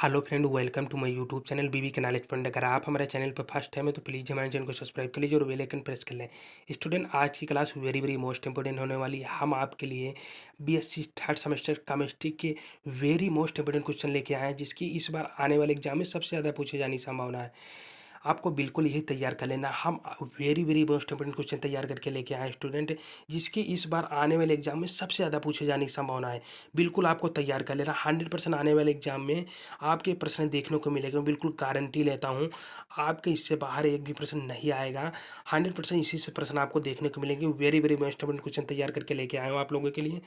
Hello friend, welcome to my YouTube channel BB के knowledge point. अगर आप हमारे चैनल पर फर्स्ट टाइम है तो प्लीज़ हमारे चैनल को सब्सक्राइब कर लीजिए और बेल आइकन प्रेस कर लें। स्टूडेंट, आज की class very very most important होने वाली है। हम आपके लिए बीएससी थर्ड सेमेस्टर केमिस्ट्री के वेरी मोस्ट इंपॉर्टेंट क्वेश्चन लेके आए हैं, जिसकी इस बार आने वाले एग्जाम में सबसे ज़्यादा पूछे जाने की संभावना है। आपको बिल्कुल यही तैयार कर लेना। हम very very most important question तैयार करके लेके आए हैं स्टूडेंट, जिसकी इस बार आने वाले एग्जाम में सबसे ज़्यादा पूछे जाने की संभावना है। बिल्कुल आपको तैयार कर लेना। 100% आने वाले एग्जाम में आपके प्रश्न देखने को मिलेगा। मैं बिल्कुल गारंटी लेता हूँ, आपके इससे बाहर एक भी प्रश्न नहीं आएगा। 100% इसी से प्रश्न आपको देखने को मिलेंगे। Very very most important question तैयार करके लेके आए हूँ आप लोगों के लिए।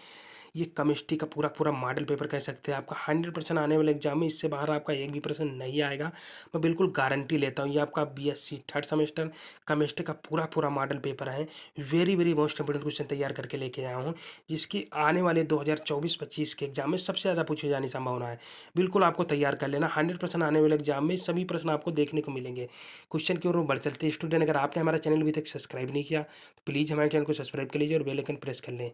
ये केमिस्ट्री का पूरा पूरा मॉडल पेपर कह सकते हैं आपका। 100% आने वाले एग्जाम में इससे बाहर आपका एक भी प्रश्न नहीं आएगा। मैं बिल्कुल गारंटी लेता हूँ। ये आपका बीएससी थर्ड सेमेस्टर केमिस्ट्री का पूरा पूरा मॉडल पेपर है। Very very most important question तैयार करके लेके आया हूँ, जिसकी आने वाले 2024-25 के एग्जाम में सबसे ज़्यादा पूछे जाने की संभावना है। बिल्कुल आपको तैयार कर लेना। 100% आने वाले एग्जाम में सभी प्रश्न आपको देखने को मिलेंगे। क्वेश्चन की ओर बढ़ चलते हैं स्टूडेंट। अगर आपने हमारा चैनल अभी तक सब्सक्राइब नहीं किया तो प्लीज़ हमारे चैनल को सब्सक्राइब कर लीजिए और बेल आइकन प्रेस कर लें।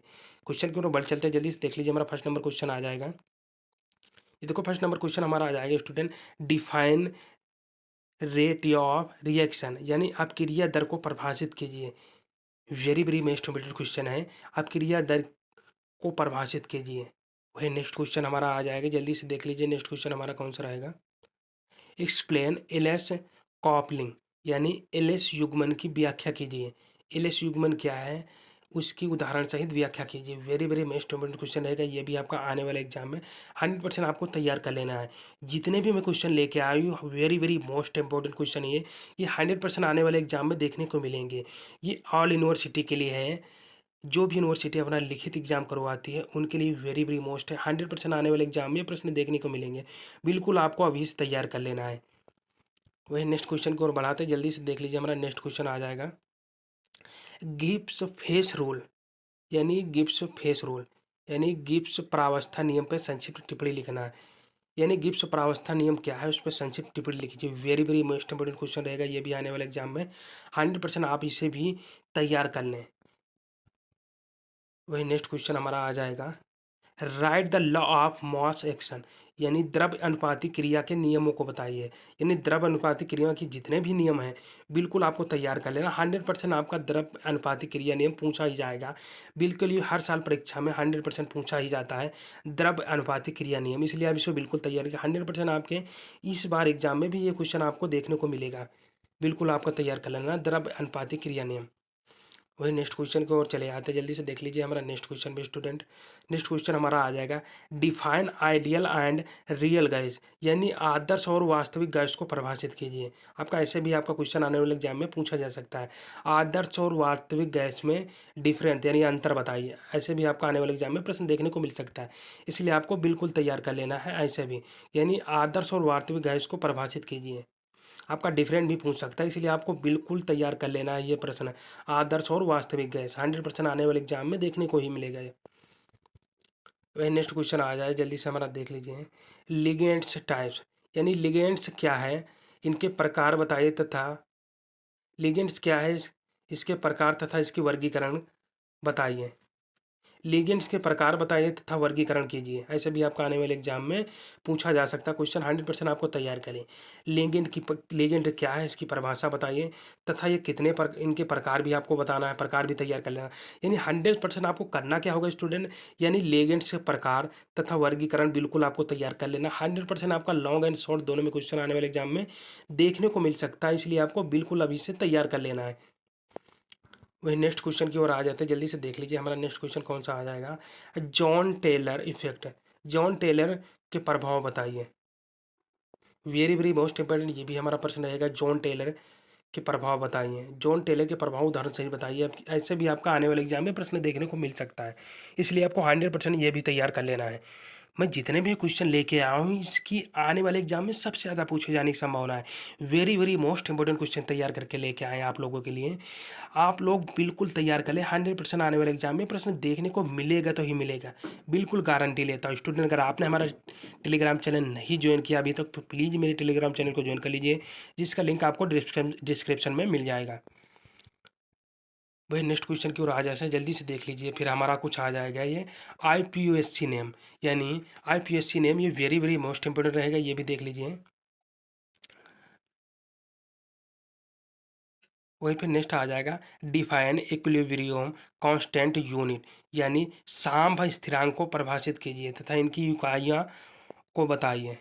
क्वेश्चन की ओर बढ़ चलते हैं, जल्दी से देख लीजिए। हमारा फर्स्ट नंबर क्वेश्चन आ जाएगा। ये देखो, फर्स्ट नंबर क्वेश्चन हमारा आ जाएगा student. Define rate of reaction, यानी आप क्रिया दर को परिभाषित कीजिए। Very very most important question है। आप क्रिया दर को परिभाषित कीजिए। वही नेक्स्ट क्वेश्चन हमारा आ जाएगा, जल्दी से देख लीजिए। नेक्स्ट क्वेश्चन हमारा कौन सा रहेगा। एक्सप्लेन एलएस कॉपलिंग, यानी एलएस युग्मन की व्याख्या कीजिए। एलएस युग्मन क्या है, उसकी उदाहरण सहित व्याख्या कीजिए। Very very most important question रहेगा। ये भी आपका आने वाले एग्जाम में 100% आपको तैयार कर लेना है। जितने भी मैं क्वेश्चन लेके आई हूँ, very very most important question ये 100% आने वाले एग्जाम में देखने को मिलेंगे। ये ऑल यूनिवर्सिटी के लिए है। जो भी यूनिवर्सिटी अपना लिखित एग्जाम करवाती है उनके लिए वेरी वेरी मोस्ट है। 100% आने वाले एग्जाम में प्रश्न देखने को मिलेंगे। बिल्कुल आपको अभी से तैयार कर लेना है। वही नेक्स्ट क्वेश्चन को और बढ़ाते जल्दी से देख लीजिए। हमारा नेक्स्ट क्वेश्चन आ जाएगा। गिब्स फेस रूल, यानी गिब्स फेस रूल, यानी गिब्स प्रावस्था नियम पर संक्षिप्त टिप्पणी लिखना है। यानी गिब्स प्रावस्था नियम क्या है, उस पर संक्षिप्त टिप्पणी लिखिए। Very very most important question रहेगा। ये भी आने वाले एग्जाम में 100% आप इसे भी तैयार कर लें। वही नेक्स्ट क्वेश्चन हमारा आ जाएगा। Right the law of mass action, यानी द्रव्य अनुपाती क्रिया के नियमों को बताइए। यानी द्रव्य अनुपाती क्रिया के जितने भी नियम हैं बिल्कुल आपको तैयार कर लेना। 100% आपका द्रव्य अनुपाती क्रिया नियम पूछा ही जाएगा। बिल्कुल, ये हर साल परीक्षा में 100% पूछा ही जाता है द्रव्य अनुपाती क्रिया नियम। इसलिए आप इसको बिल्कुल तैयार किया। 100% आपके इस बार एग्जाम में भी ये क्वेश्चन आपको देखने को मिलेगा। बिल्कुल आपको तैयार कर लेना द्रव्य अनुपाती क्रिया नियम। वही नेक्स्ट क्वेश्चन की ओर चले आते हैं, जल्दी से देख लीजिए। हमारा नेक्स्ट क्वेश्चन भी स्टूडेंट, नेक्स्ट क्वेश्चन हमारा आ जाएगा। Define ideal and real gas, यानी आदर्श और वास्तविक गैस को परिभाषित कीजिए। आपका ऐसे भी आपका क्वेश्चन आने वाले एग्जाम में पूछा जा सकता है। आदर्श और वास्तविक गैस में डिफरेंस, यानी अंतर बताइए। ऐसे भी आपका आने वाले एग्जाम में प्रश्न देखने को मिल सकता है। इसलिए आपको बिल्कुल तैयार कर लेना है ऐसे भी, यानी आदर्श और वास्तविक गैस को परिभाषित कीजिए। आपका डिफरेंट भी पूछ सकता है, इसलिए आपको बिल्कुल तैयार कर लेना है ये प्रश्न। आदर्श और वास्तविक गैस 100% आने वाले एग्जाम में देखने को ही मिलेगा ये। वही नेक्स्ट क्वेश्चन आ जाए, जल्दी से हमारा देख लीजिए। लिगेंड्स टाइप्स, यानी लिगेंड्स क्या है, इनके प्रकार बताइए तथा लिगेंड्स क्या है, इसके प्रकार तथा इसकी वर्गीकरण बताइए। लिगेंड्स के प्रकार बताइए तथा वर्गीकरण कीजिए। ऐसे भी आपका आने वाले एग्जाम में पूछा जा सकता है क्वेश्चन। 100% आपको तैयार करें। लिगेंड क्या है, इसकी परिभाषा बताइए तथा ये कितने इनके प्रकार भी आपको बताना है, प्रकार भी तैयार कर लेना। यानी 100% आपको करना क्या होगा स्टूडेंट, यानी लिगेंड्स के प्रकार तथा वर्गीकरण बिल्कुल आपको तैयार कर लेना। 100% आपका लॉन्ग एंड शॉर्ट दोनों में क्वेश्चन आने वाले एग्जाम में देखने को मिल सकता है, इसलिए आपको बिल्कुल अभी से तैयार कर लेना है। वही नेक्स्ट क्वेश्चन की ओर आ जाते हैं, जल्दी से देख लीजिए। हमारा नेक्स्ट क्वेश्चन कौन सा आ जाएगा। Jahn Teller effect, Jahn Teller के प्रभाव बताइए। वेरी वेरी मोस्ट इंपॉर्टेंट ये भी हमारा प्रश्न रहेगा। जॉन टेलर के प्रभाव बताइए। जॉन टेलर के प्रभाव उदाहरण सही बताइए। अब ऐसे भी आपका आने वाले एग्जाम में प्रश्न देखने को मिल सकता है, इसलिए आपको 100% ये भी तैयार कर लेना है। मैं जितने भी क्वेश्चन लेके आया हूँ, इसकी आने वाले एग्जाम में सबसे ज़्यादा पूछे जाने की संभावना है। Very very most important question तैयार करके लेके आए हैं आप लोगों के लिए। आप लोग बिल्कुल तैयार कर लें। 100% आने वाले एग्जाम में प्रश्न देखने को मिलेगा तो ही मिलेगा। बिल्कुल गारंटी लेता हूँ स्टूडेंट। अगर आपने हमारा टेलीग्राम चैनल नहीं ज्वाइन किया अभी तक तो प्लीज़ मेरे टेलीग्राम चैनल को ज्वाइन कर लीजिए, जिसका लिंक आपको डिस्क्रिप्शन में मिल जाएगा। वही नेक्स्ट क्वेश्चन की ओर आ जाए, जल्दी से देख लीजिए, फिर हमारा कुछ आ जाएगा ये। आईपीओएससी नेम, यानी आईपीओएससी नेम, ये वेरी वेरी मोस्ट इंपोर्टेंट रहेगा, ये भी देख लीजिए। वहीं पे नेक्स्ट आ जाएगा डिफाइन इक्विलिब्रियम कांस्टेंट यूनिट, यानी साम्य स्थिरांक को परिभाषित कीजिए तथा इनकी इकाइयाँ को बताइए।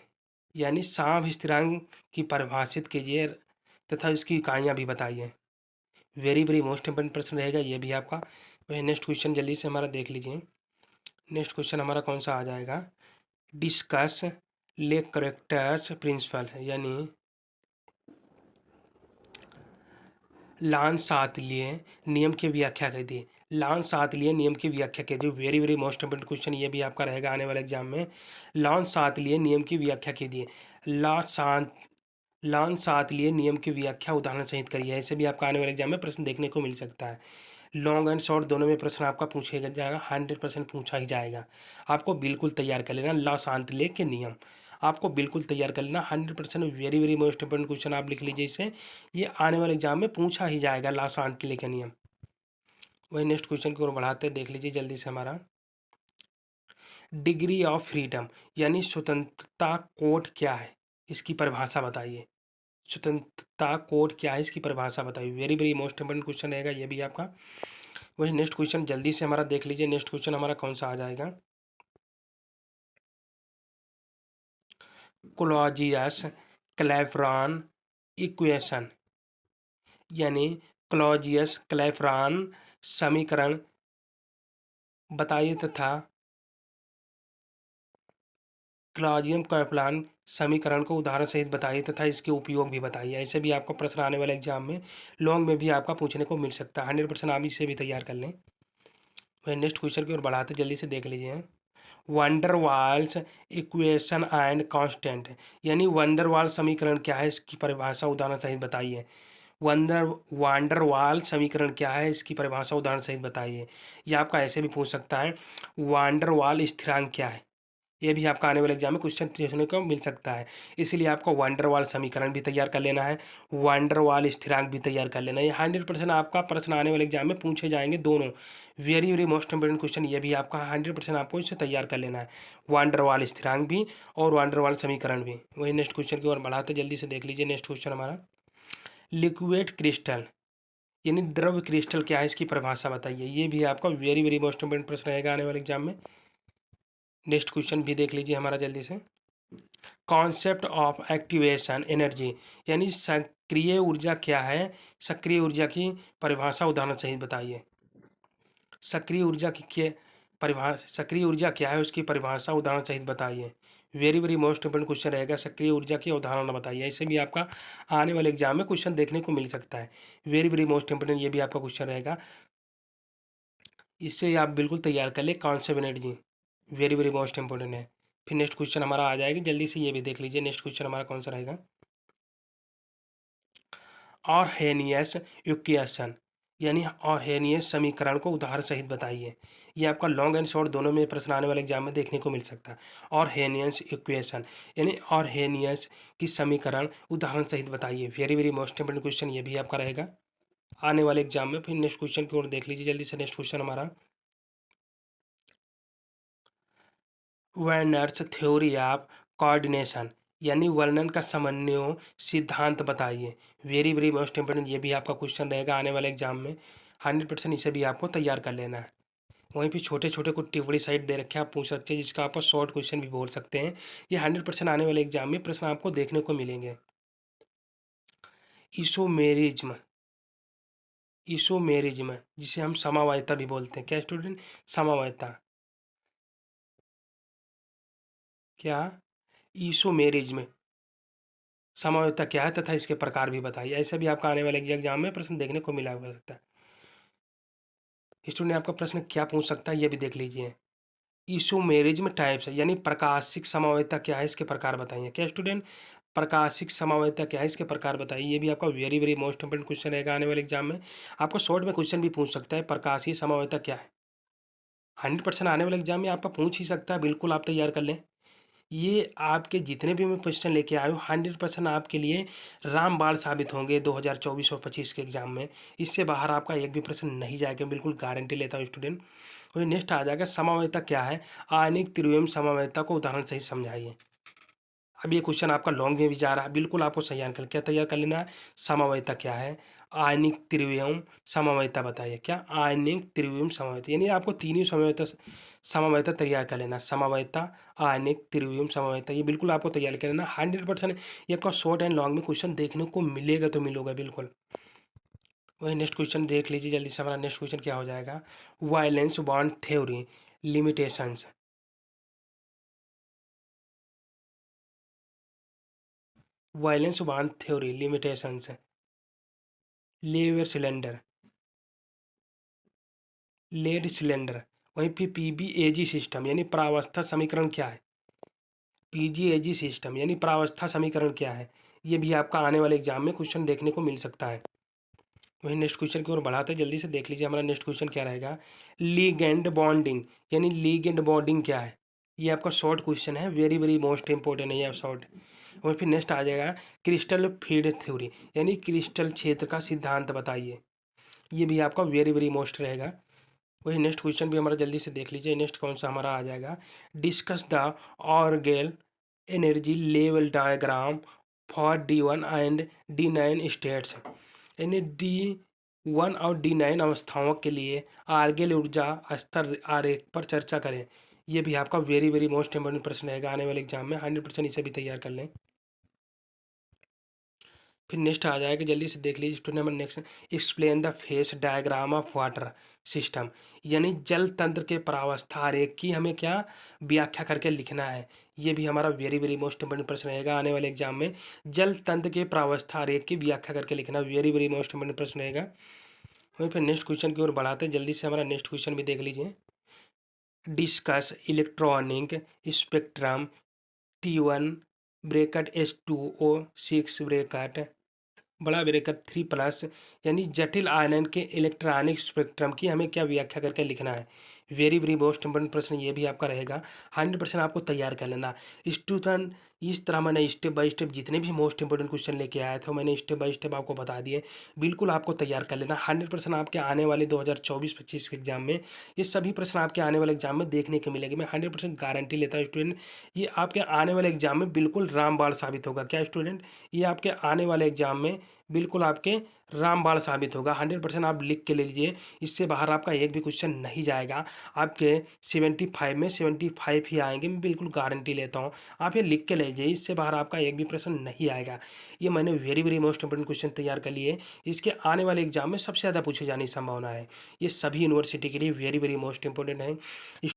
यानी साम्य स्थिरांक की परिभाषित कीजिए तथा इसकी इकाइयाँ भी बताइए। वेरी वेरी मोस्ट इंपोर्टेंट प्रश्न रहेगा ये भी आपका। वही नेक्स्ट क्वेश्चन जल्दी से हमारा देख लीजिए। नेक्स्ट क्वेश्चन हमारा कौन सा आ जाएगा, डिस्कस ले करेक्टर्स प्रिंसिपल, यानी लान-सातलीय नियम की व्याख्या कीजिए। लान-सातलीय नियम की व्याख्या कीजिए, very very most important question ये भी आपका रहेगा आने वाले एग्जाम में। लान-सातलीय नियम की व्याख्या कीजिए। लान-सातलीय नियम की व्याख्या उदाहरण सहित करिए, ऐसे भी आपका आने वाले एग्जाम में प्रश्न देखने को मिल सकता है। लॉन्ग एंड शॉर्ट दोनों में प्रश्न आपका पूछेगा जाएगा, 100% पूछा ही जाएगा। आपको बिल्कुल तैयार कर लेना लान-सातलीय के नियम, आपको बिल्कुल तैयार कर लेना 100%। Very very most important question आप लिख लीजिए इसे, ये आने वाले एग्जाम में पूछा ही जाएगा लान-सातलीय का नियम। वही नेक्स्ट क्वेश्चन की ओर बढ़ाते हैं, देख लीजिए जल्दी से हमारा। डिग्री ऑफ फ्रीडम, यानी स्वतंत्रता कोड क्या है, इसकी परिभाषा बताइए। स्वतंत्रता कोड क्या है, इसकी परिभाषा बताइए। Very very most important question रहेगा ये भी आपका। वही नेक्स्ट क्वेश्चन जल्दी से हमारा देख लीजिए, नेक्स्ट क्वेश्चन हमारा कौन सा आ जाएगा, क्लॉजियस क्लैपेरॉन इक्वेशन, यानी क्लॉजियस क्लैपेरॉन समीकरण बताइए तथा क्लॉजियम कैप्लान समीकरण को उदाहरण सहित बताइए तथा इसके उपयोग भी बताइए। ऐसे भी आपका प्रश्न आने वाले एग्जाम में लॉन्ग में भी आपका पूछने को मिल सकता है, 100% आप इसे भी तैयार कर लें। वही नेक्स्ट क्वेश्चन की ओर बढ़ाते जल्दी से देख लीजिए। Van der Waals equation and constant, यानी वंडर वाल समीकरण क्या है, इसकी परिभाषा उदाहरण सहित बताइए। वांडर वाल समीकरण क्या है, इसकी परिभाषा उदाहरण सहित बताइए। यह आपका ऐसे भी पूछ सकता है, वांडर वाल स्थिरांक क्या है, ये भी आपका आने वाले एग्जाम में क्वेश्चन देखने को मिल सकता है। इसीलिए आपको वंडरवाल समीकरण भी तैयार कर लेना है, वंडरवाल स्थिरांक भी तैयार कर लेना है। ये 100% आपका प्रश्न आने वाले एग्जाम में पूछे जाएंगे दोनों। Very very most important question ये भी आपका 100% आपको इसे तैयार कर लेना है, वंडरवाल स्थिरांक भी और वंडरवाल समीकरण भी। वही नेक्स्ट क्वेश्चन की ओर बढ़ाते जल्दी से देख लीजिए। नेक्स्ट क्वेश्चन हमारा, लिक्विड क्रिस्टल, यानी द्रव क्रिस्टल क्या है, इसकी परिभाषा बताइए। ये भी आपका वेरी वेरी मोस्ट इंपोर्टेंट प्रश्न रहेगा आने वाले एग्जाम में। नेक्स्ट क्वेश्चन भी देख लीजिए हमारा जल्दी से। कॉन्सेप्ट ऑफ एक्टिवेशन एनर्जी, यानी सक्रिय ऊर्जा क्या है, सक्रिय ऊर्जा की परिभाषा उदाहरण सहित बताइए। सक्रिय ऊर्जा की क्या परिभाषा, सक्रिय ऊर्जा क्या है उसकी परिभाषा उदाहरण सहित बताइए। Very very most important question रहेगा, सक्रिय ऊर्जा की उदाहरण बताइए। ऐसे भी आपका आने वाले एग्जाम में क्वेश्चन देखने को मिल सकता है। वेरी वेरी मोस्ट इंपोर्टेंट ये भी आपका क्वेश्चन रहेगा, इससे आप बिल्कुल तैयार कर ले। Concept energy very very most important है। फिर नेक्स्ट क्वेश्चन हमारा आ जाएगा, जल्दी से ये भी देख लीजिए। नेक्स्ट क्वेश्चन हमारा कौन सा रहेगा, ऑरहेनियस इक्वेशन, यानी ऑरहेनियस समीकरण को उदाहरण सहित बताइए। ये आपका लॉन्ग एंड शॉर्ट दोनों में प्रश्न आने वाले एग्जाम में देखने को मिल सकता है। ऑरहेनियस इक्वेशन, यानी ऑरहेनियस की समीकरण उदाहरण सहित बताइए। Very very most important question ये भी आपका रहेगा आने वाले एग्जाम में। फिर नेक्स्ट क्वेश्चन की ओर देख लीजिए जल्दी से। नेक्स्ट क्वेश्चन हमारा, वर्नर्स थ्योरी ऑफ कोऑर्डिनेशन, यानी वर्णन का समन्वय सिद्धांत बताइए। वेरी वेरी मोस्ट इंपोर्टेंट ये भी आपका क्वेश्चन रहेगा आने वाले एग्जाम में, 100% इसे भी आपको तैयार कर लेना है। वहीं पे छोटे छोटे कुछ टिप्पणी साइड दे रखे हैं, आप पूछ सकते हैं, जिसका आप शॉर्ट क्वेश्चन भी बोल सकते हैं। ये 100% आने वाले एग्जाम में प्रश्न आपको देखने को मिलेंगे। ईसोमेरिज्म, ईसोमेरिज्म जिसे हम समवायता भी बोलते हैं, क्या स्टूडेंट, समवायता, क्या, ईसोमेरिज्म समवायता क्या है तथा इसके प्रकार भी बताइए। ऐसे भी आपका आने वाले एग्जाम में प्रश्न देखने को मिला हो सकता है। स्टूडेंट आपका प्रश्न क्या पूछ सकता है ये भी देख लीजिए। ईसोमेरिज्म टाइप्स, यानी प्रकाशिक समवायता क्या है, इसके प्रकार बताइए। क्या स्टूडेंट, प्रकाशिक समवायता क्या है, इसके प्रकार बताइए। ये भी आपका very very most important question रहेगा आने वाले एग्जाम में। आपको शॉर्ट में क्वेश्चन भी पूछ सकता है, प्रकाशीय समवायता क्या है। 100% आने वाले एग्जाम में आपका पूछ ही सकता है, बिल्कुल आप तैयार कर लें। ये आपके जितने भी मैं क्वेश्चन लेके आया हूँ 100% आपके लिए रामबाण साबित होंगे 2024 और 25 के एग्जाम में। इससे बाहर आपका एक भी प्रश्न नहीं जाएगा, बिल्कुल गारंटी लेता हूँ स्टूडेंट। वही नेक्स्ट आ जाएगा, समवायिता क्या है? आयनिक त्रिविम समवायिता को उदाहरण सही समझाइए। अब ये क्वेश्चन आपका लॉन्ग में भी जा रहा है, बिल्कुल आपको सही आंसर क्या तैयार कर लेना है। समवायिता क्या है? आयनिक त्रिविम समवायिता बताइए। क्या? आयनिक त्रिविम समवायिता, यानी आपको तीन ही समवायिता तैयार कर लेना। समवायिता, आयनिक त्रिविम समवायिता, ये बिल्कुल आपको तैयार कर लेना 100%। ये आपका शॉर्ट एंड लॉन्ग में क्वेश्चन देखने को मिलेगा तो मिलेगा बिल्कुल। वही नेक्स्ट क्वेश्चन देख लीजिए जल्दी से। हमारा नेक्स्ट क्वेश्चन क्या हो जाएगा? Valence bond theory limitations. Valence bond theory limitations. लेवर सिलेंडर, लेड सिलेंडर। वहीं फिर पीबीएजी सिस्टम यानी प्रावस्था समीकरण क्या है? पीजीएजी सिस्टम यानी प्रावस्था समीकरण क्या है? ये भी आपका आने वाले एग्जाम में क्वेश्चन देखने को मिल सकता है। वही नेक्स्ट क्वेश्चन की ओर बढ़ाते हैं, जल्दी से देख लीजिए हमारा नेक्स्ट क्वेश्चन क्या रहेगा। लीगेंड बॉन्डिंग यानी लीगेंड बॉन्डिंग क्या है? ये आपका शॉर्ट क्वेश्चन है, वेरी वेरी मोस्ट इंपॉर्टेंट है ये शॉर्ट। वहीं फिर नेक्स्ट आ जाएगा क्रिस्टल फील्ड थ्योरी यानी क्रिस्टल क्षेत्र का सिद्धांत बताइए। ये भी आपका वेरी वेरी मोस्ट रहेगा। वही नेक्स्ट क्वेश्चन भी हमारा जल्दी से देख लीजिए। नेक्स्ट कौन सा हमारा आ जाएगा? Discuss the Orgel energy level diagram for D1 and D9 states. यानी D1 और D9 अवस्थाओं के लिए आर्गेल ऊर्जा स्तर आरेख पर चर्चा करें। ये भी आपका वेरी वेरी मोस्ट इंपॉर्टेंट प्रश्न रहेगा आने वाले एग्जाम में, 100% इसे भी तैयार कर लें। फिर नेक्स्ट आ जाएगा, जल्दी से देख लीजिए student. Number next, explain the phase diagram of water system यानी जल तंत्र के प्रावस्था आरेख की हमें क्या व्याख्या करके लिखना है। ये भी हमारा वेरी वेरी मोस्ट इंपोर्टेंट प्रश्न रहेगा आने वाले एग्जाम में। जल तंत्र के प्रावस्था आरेख की व्याख्या करके लिखना वेरी वेरी मोस्ट इंपोर्टेंट प्रश्न रहेगा। वहीं फिर नेक्स्ट क्वेश्चन की ओर बढ़ाते हैं, जल्दी से हमारा नेक्स्ट क्वेश्चन भी देख लीजिए। Discuss electronic spectrum T1 bracket H2O6 bracket बड़ा ब्रेकेट 3+ यानी जटिल आयनन के इलेक्ट्रॉनिक स्पेक्ट्रम की हमें क्या व्याख्या करके लिखना है। वेरी वेरी मोस्ट इंपोर्टेंट प्रश्न ये भी आपका रहेगा, 100% आपको तैयार कर लेना। स्टूडेंट इस तरह मैंने स्टेप बाय स्टेप जितने भी मोस्ट इंपोर्टेंट क्वेश्चन लेके आया था मैंने स्टेप बाय स्टेप आपको बता दिए, बिल्कुल आपको तैयार कर लेना। 100% आपके आने वाले 2024-25 के एग्जाम में ये सभी प्रश्न आपके आने वाले एग्जाम में देखने को मिलेंगे। मैं 100% गारंटी लेता हूँ स्टूडेंट, ये आपके आने वाले एग्जाम में बिल्कुल रामबाण साबित होगा। क्या स्टूडेंट? ये आपके आने वाले एग्जाम में बिल्कुल आपके रामबाण साबित होगा। 100% आप लिख के ले लीजिए, इससे बाहर आपका एक भी क्वेश्चन नहीं जाएगा। आपके 75 में 75 ही आएंगे, मैं बिल्कुल गारंटी लेता हूँ। आप ये लिख के ले लीजिए, इससे बाहर आपका एक भी प्रश्न नहीं आएगा। ये मैंने very very most important question तैयार कर लिए, इसके आने वाले एग्जाम में सबसे ज़्यादा पूछे जाने की संभावना है। ये सभी यूनिवर्सिटी के लिए वेरी वेरी मोस्ट इंपॉर्टेंट है।